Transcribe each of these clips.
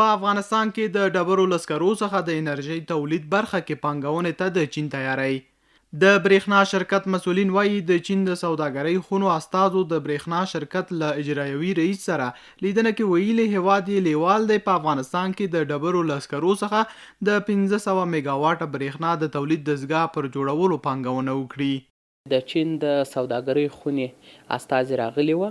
په افغانستان کې د ډبرو له سکرو څخه د انرژۍ تولید برخه کې پانګونې ته د چین تیاری. د برېښنا شرکت مسؤلین وایي د چین د سوداګرۍ خونو استازو د برېښنا شرکت له اجرایوي رئیس سره لیدنه کې ویلي هیواد یې لیوال دی په افغانستان کې د ډبرو له سکرو څخه د 1500 میګاواټه برېښنا د تولید دستګاه پر جوړولو پانګونه وکړي. د چین د سوداګرۍ خونې استازي راغلي وو،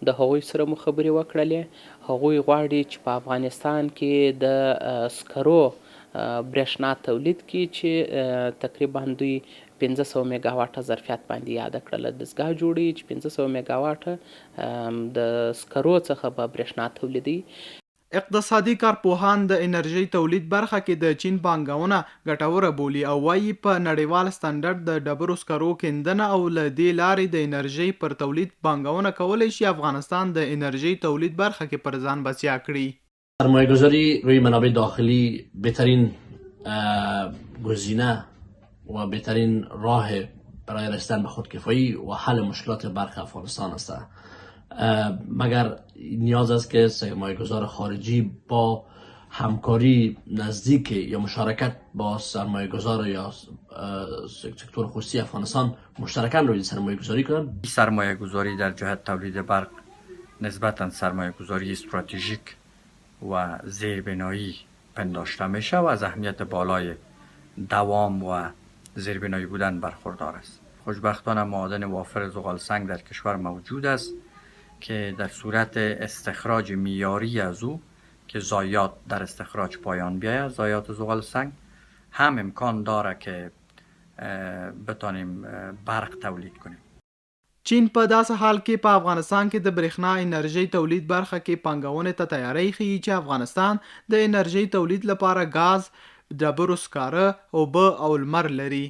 د هغوی سره مو خبرې وکړلې. هغوی غواړي چې په افغانستان کې د سکرو برېښنا تولید کړي چې تقریبا دوی 1500 میګاواټه ظرفیت باندې یاده کړله. دستګاه جوړوي چې 1500 میګاواټه د سکرو څخه به برېښنا تولیدوي. اقتصادي کارپوهان د انرژۍ تولید برخه کې د چین پانګونه ګټوره بولي او وایي په نړیوال سټنډرډ د ډبرو سکرو کیندنه او له دې لارې د انرژۍ پر تولید پانګونه کولی شي افغانستان د انرژۍ تولید برخه کې پر ځان بسیا کړي. سرمایه‌گذاری روی منابع داخلی بهترین گزینه و بهترین راه برای رسیدن به خودکفایی و حل مشکلات برخی افغانستان است. مگر نیاز است که سرمایه‌گذار خارجی با همکاری نزدیک یا مشارکت با سرمایه‌گذار یا سکتور خصوصی افغانستان مشترکاً روی سرمایه‌گذاری کنند. سرمایه‌گذاری در جهت تولید برق نسبتاً سرمایه‌گذاری استراتژیک و زیربنایی پنداشته میشه و از اهمیت بالای دوام و زیربنایی بودن برخوردار است. خوشبختانه معادن وافر زغال سنگ در کشور موجود است که در صورت استخراج معیاری از او که ضایعات در استخراج پایان بیاید، ضایعات زغال سنگ، هم امکان داره که بتانیم برق تولید کنیم. چین په داسې حال کې په افغانستان کې د برېښنا انرژۍ تولید برخه کې پانګونې ته تیاری ښیي چې افغانستان د انرژۍ تولید لپاره ګاز، ډبرو سکاره، اوبه او لمر لري.